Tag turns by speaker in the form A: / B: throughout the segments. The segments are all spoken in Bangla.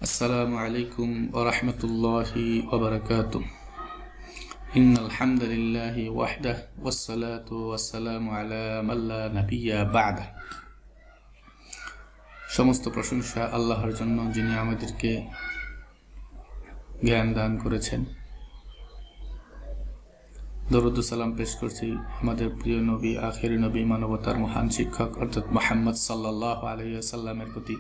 A: السلام عليكم ورحمة الله وبركاته. إن الحمد لله وحده والصلاة والسلام على من لا نبي بعده. সমস্ত প্রশংসা আল্লাহর জন্য, যিনি আমাদেরকে জ্ঞান দান করেছেন। দরুদ ও সালাম পেশ করছি আমাদের প্রিয় নবী, আখির নবী, মানবতার মহান শিক্ষক অর্থাৎ মুহাম্মদ সাল্লাল্লাহু আলাইহি ওয়াসাল্লামের প্রতি।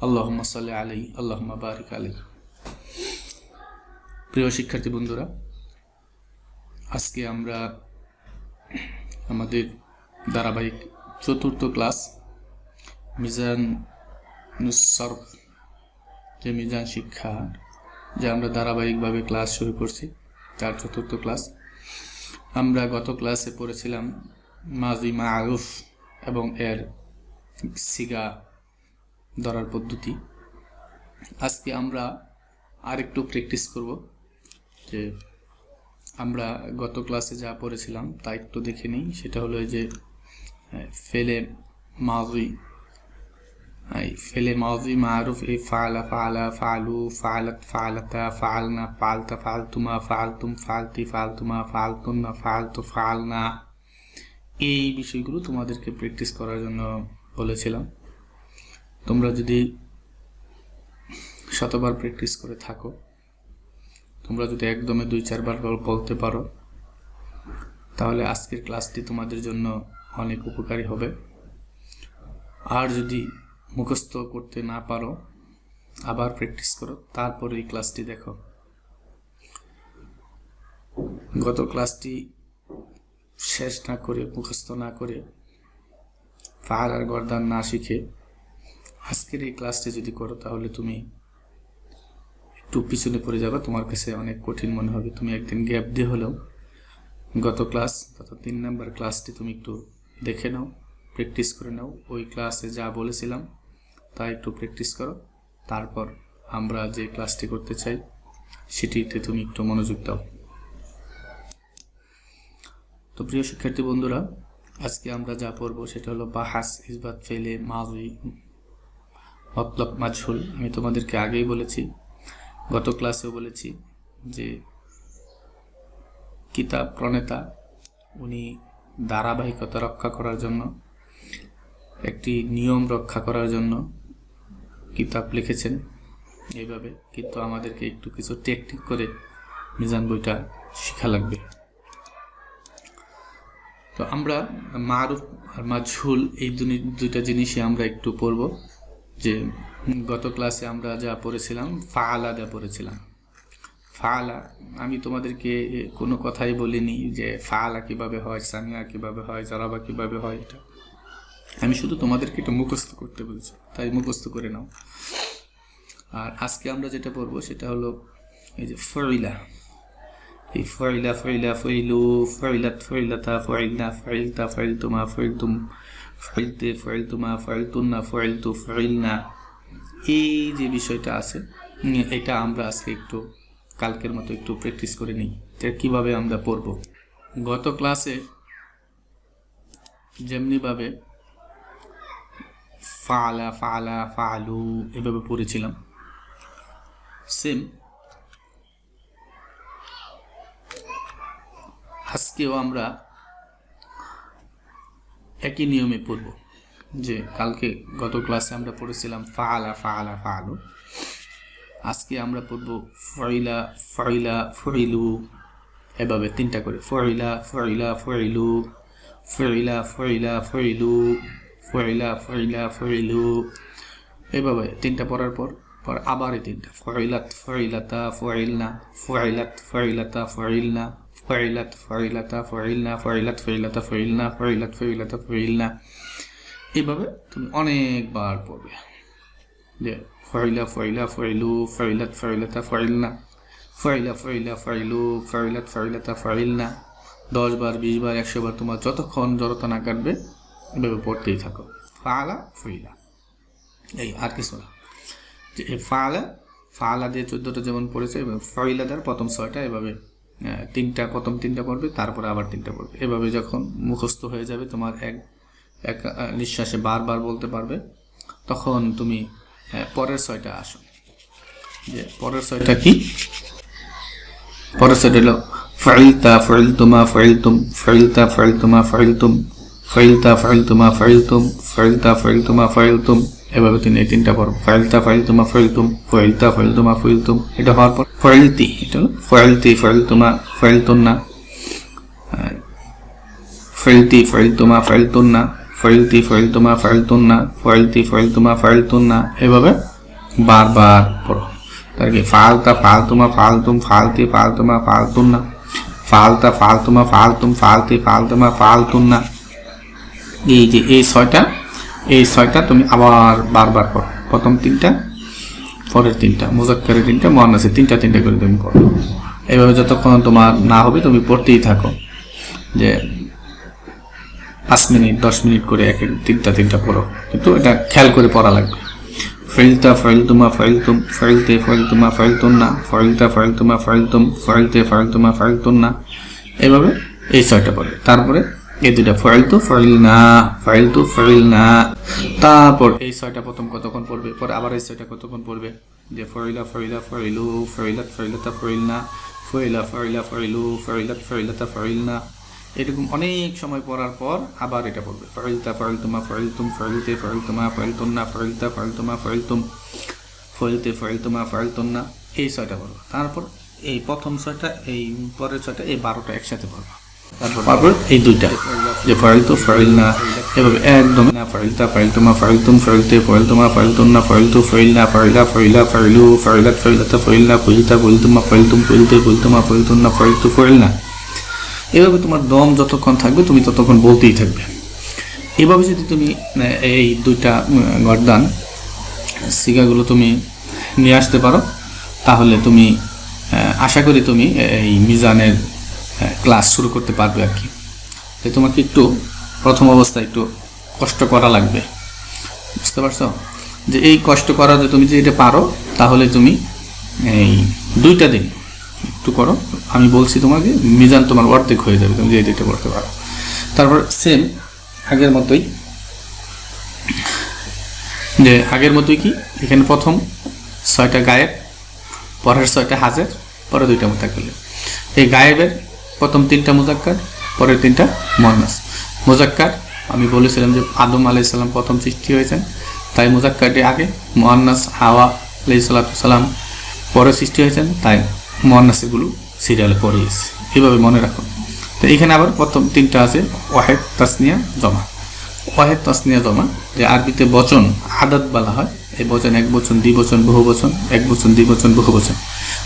A: আল্লাহুম্মা সাল্লি আলাইহি, আল্লাহুম্মা বারিক আলাইহি। প্রিয় শিক্ষার্থী বন্ধুরা, আজকে আমরা আমাদের ধারাবাহিক চতুর্থ ক্লাস মিজানুস সরফ, যে মিজান শিক্ষা, যা আমরা ধারাবাহিকভাবে ক্লাস শুরু করছি, তার চতুর্থ ক্লাস। আমরা গত ক্লাসে পড়েছিলাম মাজি মারুফ এবং এর সিগা ধরার পদ্ধতি। আজকে আমরা আরেকটু প্র্যাকটিস করব, যে আমরা গত ক্লাসে যা পড়েছিলাম তা একটু দেখে নিই। সেটা হলো যে ফেলে মাজি মারুফ, এই ফালা ফালা, ফালু, ফালাত, ফালাতা, ফালনা, ফালতা, ফালতুমা, ফালতুম, ফালতি, ফালতুমা, ফালতুন্না, ফালতু, ফালনা, এই বিষয়গুলো তোমাদেরকে প্র্যাকটিস করার জন্য বলেছিলাম। তোমরা যদি শতবার প্র্যাকটিস করে থাকো, তোমরা যদি একদমে 2-4 বার বলতে পারো, তাহলে আজকের ক্লাসটি তোমাদের জন্য অনেক উপকারী হবে। আর যদি মুখস্থ করতে না পারো, আবার প্র্যাকটিস করো, তারপরে এই ক্লাসটি দেখো। গত ক্লাসটি শেষ না করে, মুখস্থ না করে, ফাল আর গর্দান না শিখে আজকের এই ক্লাসটি যদি করো, তাহলে তুমি একটু পিছনে পড়ে যাবে, তোমার কাছে অনেক কঠিন মনে হবে। তুমি একদিন গ্যাপ দিয়ে হলেও গত ক্লাস, তথা 3 নম্বর ক্লাসটি তুমি একটু দেখে নাও, প্র্যাকটিস করে নাও। ওই ক্লাসে যা বলেছিলাম তা একটু প্র্যাকটিস করো, তারপর আমরা যে ক্লাসটি করতে চাই সেটিতে তুমি একটু মনোযোগ দাও। তো প্রিয় শিক্ষার্থী বন্ধুরা, আজকে আমরা যা পড়বো সেটা হলো বাহাস ইসবাত ফেলে মাজি মতলব মাজহুল। আমি তোমাদেরকে আগেই বলেছি, গত ক্লাসেও বলেছি, যে কিতাব প্রণেতা উনি ধারাবাহিকতা রক্ষা করার জন্য, একটি নিয়ম রক্ষা করার জন্য কিতাব লিখেছেন এইভাবে। কিন্তু আমাদেরকে একটু কিছু টেকনিক করে মিজান বইটা শেখা লাগবে। তো আমরা মারুফ আর মাজহুল, এই দুইটা জিনিসই আমরা একটু পড়ব। যে গত ক্লাসে আমরা যা পড়েছিলাম, ফাআলা যা পড়েছিলাম, ফাআলা আমি তোমাদেরকে কোনো কথাই বলিনি যে ফাআলা কিভাবে হয়, সামিয়া কিভাবে হয়, জারাবা কিভাবে হয়। এটা আমি শুধু তোমাদেরকে এটা মুখস্থ করতে বলছি, তাই মুখস্থ করে নাও। আর আজকে আমরা যেটা পড়বো সেটা হলো এই যে ফাইলা। এই ফাইলা, ফাইলা, ফাইলু, ফাইলাত, ফাইলাতা, ফাইলনা, ফাইলতা, ফাইলতুমা, ফাইলতুম, ফাইলতে, ফাইলতুমা, ফাইলতুন্না, ফাইলতু, ফাইলনা, এই যে বিষয়টা আছে, এটা আমরা আজকে একটু কালকের মতো একটু প্র্যাকটিস করে নিই, এটা কিভাবে আমরা পড়ব। গত ক্লাসে যেমনিভাবে ফালা, ফালা, ফালু এভাবে পড়েছিলাম, সেম আজকেও আমরা একই নিয়মে পড়ব। যে কালকে গত ক্লাসে আমরা পড়েছিলাম ফালা, ফালা, ফালু, আজকে আমরা পড়ব ফাইলা, ফাইলা, ফাইলু, এভাবে 3টা করে, ফাইলা, ফাইলা, ফাইলু, ফাইলা, ফাইলা, ফাইলু, ফাইলা, ফাইলা, ফাইলু, এভাবে 3টা পড়ার পর আবার এই 3টা, ফাইলাত, ফাইলাতা, ফাইলনা, ফাইলাত, ফাইলাতা, ফাইলনা, ফাইলাত, ফাইলাতা, ফাইলনা, ফাইলাত, ফাইলাতা, ফাইলনা, ফাইলাত, ফাইলাতা, ফাইলনা, এইভাবে তুমি অনেকবার পড়বে। যে ফাইলা, ফাইলা, ফাইলু, ফাইলাত, ফাইলাতা, ফাইলনা, ফাইলা, ফাইলা, ফাইলু, ফাইলাত, ফাইলাতা, ফাইলনা, 10 বার, 20 বার, 100 বার, তোমার যতক্ষণ জড়তা না কাটবে এভাবে পড়তেই থাকো। ফালা, ফাইলা, এই আর কিছু না। যে ফালা, ফালা দিয়ে 14টা যেমন পড়েছে, ফাইলা দেওয়ার প্রথম 6টা, এভাবে 3টা, প্রথম 3টা পড়বে, তারপরে আবার 3টা পড়বে। এভাবে যখন মুখস্থ হয়ে যাবে, তোমার এক নিঃশ্বাসে বারবার বলতে পারবে, তখন তুমি পরের 6টা আসো। যে পরের ছয়টা কি? পরের ছয়টা হলো ফাইলতা ফাইলতুমা ফাইলতুম, ফাইলতা ফাইলতুমা ফাইলতুম, ফাইলতা ফাইলতুমা ফাইলতুম, ফাইলতা ফাইলতুমা ফাইলতুম। এভাবে তুমি এই তিনটা পড়ো, ফাইলতা ফাইলতুমা ফাইলতুম, ফাইলতা ফাইলতুমা ফাইলতুম। এটা হওয়ার পর ফাইলতি, এটা হলো ফাইলতি ফাইলতুমা ফাইলতুন্না, ফাইলতি ফাইলতুমা ফাইলতুন্না, ফাইলতি ফাইলতুমা ফাইলতুন্না, ফাইলতি ফাইলতুমা ফাইলতুন্না। এভাবে বারবার পড়ো। তার কি ফালতা ফালতুমা ফালতুম, ফালতি ফালতুমা ফালতুন্না, ফালতা ফালতুমা ফালতুম, ফালতি ফালতুমা ফালতুন্না। এই যে এই ছয়টা তুমি আবার বারবার পড়ো। প্রথম তিনটা, পরের তিনটা, মুজাক্কারের তিনটা, মুয়ান্নাসের তিনটা করে তুমি পড়ো। এইভাবে যতক্ষণ তোমার না হবে তুমি পড়তেই থাকো, যে 5 মিনিট 10 মিনিট করে এক তিনটা পড়ো, কিন্তু এটা খেয়াল করে পড়া লাগবে। ফাইলতা ফাইলতুমা ফাইলতুম, ফাইলতে ফাইলতুমা ফাইলতুন্না, ফাইলতা ফাইলতুমা ফাইলতুম, ফাইলতে ফাইলতুমা ফাইলতুন্না। এইভাবে এই ছয়টা পড়বে। তারপরে এই দুটা ফাইলতু ফাইলনা, ফাইলতু ফাইলনা। তারপর এই ছয়টা প্রথম কতক্ষণ পড়বে, পরে আবার এই ছয়টা কতক্ষণ পড়বে, যে ফাইলা ফাইলা ফাইলু, ফাইলাত ফাইলাতা ফাইলনা, ফাইলা ফাইলা ফাইলু, ফাইলাত ফাইলাতা ফাইলনা। এরকম অনেক সময় পড়ার পর আবার এটা পড়বে, ফাইলতা ফাইলতুমা ফাইলতুম, ফাইলতে ফাইলতুমা ফাইলতুন্না, ফাইলতা ফাইলতুমা ফাইলতুম, ফাইলতে ফাইলতুমা ফাইলতুন্না। এই ছয়টা পড়বে। তারপর এই প্রথম ছয়টা, এই পরের ছয়টা, এই 12টা একসাথে পড়বে। তারপর এই দুইটা, যে ফাইলতু ফাইলনা, এভাবে একদম না, ফাইলতা ফাইলতুমা ফাইলতুম, ফাইলতে ফাইলতুমা ফাইলতুন্না, ফাইলতু ফাইলনা, ফাইলা ফাইলা ফাইলু, ফাইলাত ফাইলাতা ফাইলনা, ফাইলতা ফাইলতুমা ফাইলতুম, ফাইলতে ফাইলতুমা ফাইলতুন্না, ফাইলতু ফাইলনা। এভাবে তোমার দম যতক্ষণ থাকবে তুমি ততক্ষণ বলতেই থাকবে। এভাবে যদি তুমি এই দুইটা গর্দান সিগাগুলো তুমি নিয়ে আসতে পারো, তাহলে তুমি আশা করি তুমি এই মিজানের ক্লাস শুরু করতে পারবে আর কি। তাই তোমাকে একটু প্রথম অবস্থায় একটু কষ্ট করা লাগবে, বুঝতে পারছো? যে এই কষ্ট করা, যে তুমি যে এটা পারো, তাহলে তুমি এই 2টা দিন একটু করো। আমি বলছি তোমাকে, মিজান তোমার অর্ধেক হয়ে যাবে তুমি যে এটা করতে পারো। তারপর সেম আগের মতোই, যে আগের মতোই কি, এখানে প্রথম 6টা গায়েব, পরের 6টা হাজের, পরে 2টা মুতাকাল্লিম। এই গায়েবের প্রথম 3টা মুজাক্কার, পরের 3টা মুয়ান্নাস। মুজাক্কার আমি বলেছিলাম যে আদম আলাইহিস সালাম প্রথম সৃষ্টি হয়েছেন, তাই মুজাক্কারটি আগে, মুয়ান্নাস হাওয়া আলাইহিস সালাম পরে সৃষ্টি হয়েছেন, তাই মুয়ান্নাসগুলো সিরিয়ালে পড়ে গেছে। এইভাবে মনে রাখো। তো এখানে আবার প্রথম 3টা আছে ওয়াহেদ, তাসনিয়া, জমা। ওয়াহেদ, তাসনিয়া, জমা, যে আরবিতে বচন আদাদ বলা হয়। এই বচন এক বচন, দ্বিবচন, বহুবচন, এক বচন, দ্বিবচন, বহুবচন।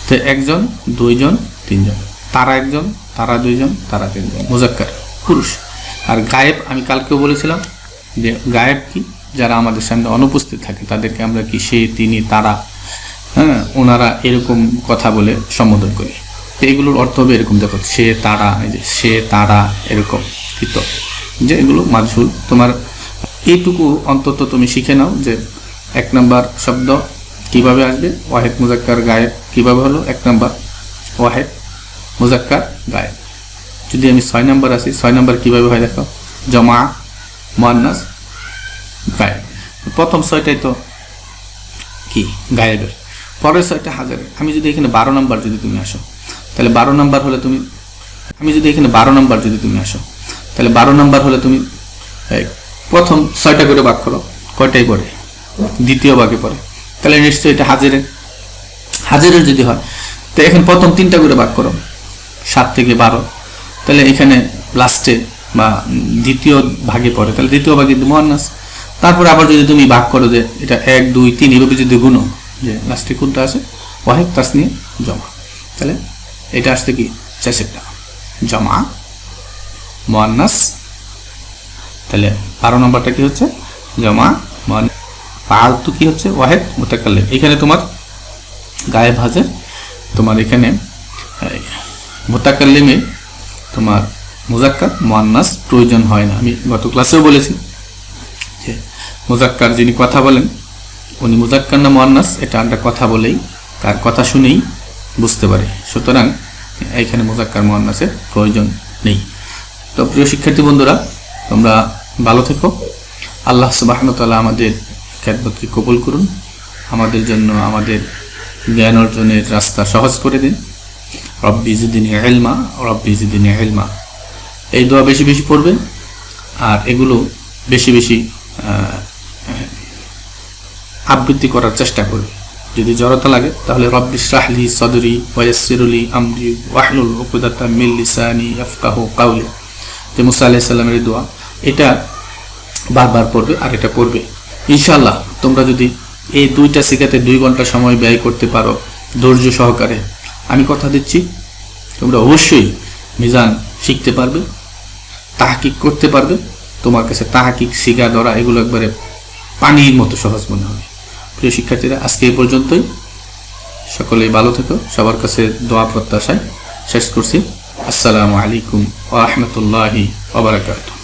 A: তো একজন, 2জন, 3জন, তারা একজন, তারা 2জন, তারা 3জন, মুজাক্কার পুরুষ। আর গায়েব আমি কালকেও বলেছিলাম যে গায়েব কি, যারা আমাদের সামনে অনুপস্থিত থাকে তাদেরকে আমরা কি সে, তিনি, তারা, ওনারা এরকম কথা বলে সম্বোধন করি। তো এগুলোর অর্থ হবে এরকম, দেখো সে, তারা, এই যে সে, তারা, এরকম কৃত, যে এগুলো মাজহুল। তোমার এইটুকু অন্তত তুমি শিখে নাও যে 1 নম্বর শব্দ কিভাবে আসবে, ওয়াহেদ মুজাক্কার গায়েব কিভাবে হলো। 1 নম্বর ওয়াহেদ মুজাক্কার গায়েব। যদি আমি 6 নম্বর আসি, 6 নম্বর কিভাবে হয় দেখো, জমা, মুয়ান্নাস, গায়েব। প্রথম 6টাই তো কি গায়েবের, পরের 6টা হাজারের। আমি যদি এখানে 12 নম্বর যদি তুমি আসো, তাহলে 12 নম্বর হলে তুমি, আমি যদি এখানে 12 নম্বর যদি তুমি আসো, তাহলে 12 নম্বর হলে তুমি প্রথম 6টা করে ভাগ করো, কয়টাই পড়ে, দ্বিতীয় ভাগে পড়ে, তাহলে নিশ্চয়ই এটা হাজারের যদি হয়, তো এখন প্রথম 3টা করে ভাগ করো, 7 থেকে 12, তাহলে এখানে লাস্টে বা দ্বিতীয় ভাগে পড়ে, তাহলে দ্বিতীয় ভাগে মুয়ান্নাস। তারপরে আবার যদি তুমি ভাগ করো যে এটা 1, 2, 3 এভাবে যদি গুনো, যে লাস্টে কোনটা আছে, ওয়াহেদ, তাসনিয়া, জমা, তাহলে এটা আসছে কি 4টা, জমা, মুয়ান্নাস। তাহলে 12 নম্বরটা কি হচ্ছে, জমা, মুয়ান্নাস। ফালতু কি হচ্ছে, ওয়াহেদ মুতাকাল্লিম। এখানে তোমার গায়েব হাজির, তোমার এখানে মুতাকাল্লিমে তোমার মুজাক্কার মুয়ান্নাস প্রয়োজন হয় না। আমি গত ক্লাসেও বলেছি যে মুজাক্কার যিনি কথা বলেন উনি মুজাক্কার না মুয়ান্নাস, এটা আমরা কথা বলেই, তার কথা শুনেই বুঝতে পারি। সুতরাং এইখানে মুজাক্কার মুয়ান্নাসের প্রয়োজন নেই। তো প্রিয় শিক্ষার্থী বন্ধুরা, তোমরা ভালো থেকো। আল্লাহ সুবহানাহু ওয়া তাআলা আমাদের খেদমতকে কবুল করুন, আমাদের জন্য আমাদের জ্ঞান অর্জনের রাস্তা সহজ করে দিন। রব্বি জিদনি ইলমা, রব্বি জিদনি ইলমা, এই দোয়া বেশি বেশি পড়বেন আর এগুলো বেশি বেশি আবৃত্তি করার চেষ্টা করবে। যদি জড়তা লাগে তাহলে রব্বি ইশরাহলি সদরি ওয়া ইয়াসসিরলি আমরি ওয়াহলুল উকদাতাম মিন লিসানি ইয়াফকাহু কাওলি, যে মুসা আলাইহিস সালামের দোয়া, এটা বারবার পড়বে আর এটা পড়বে ইনশাআল্লাহ। তোমরা যদি এই দুইটা শিখাতে 2 ঘন্টা সময় ব্যয় করতে পারো ধৈর্য সহকারে, আমি কথা দিচ্ছি তোমরা অবশ্যই মিজান শিখতে পারবে, তাহকিক করতে পারবে। তোমার কাছে তাহকিক, শিখা ধরা এগুলো একবারে পানির মতো সহজ মনে হবে। প্রিয় শিক্ষার্থীরা, আজকে এই পর্যন্তই। সকলেই ভালো থেকো, সবার কাছে দোয়া প্রত্যাশায় শেষ করছি। আসসালামু আলাইকুম ওয়া রাহমাতুল্লাহি ওয়া বারাকাতুহু।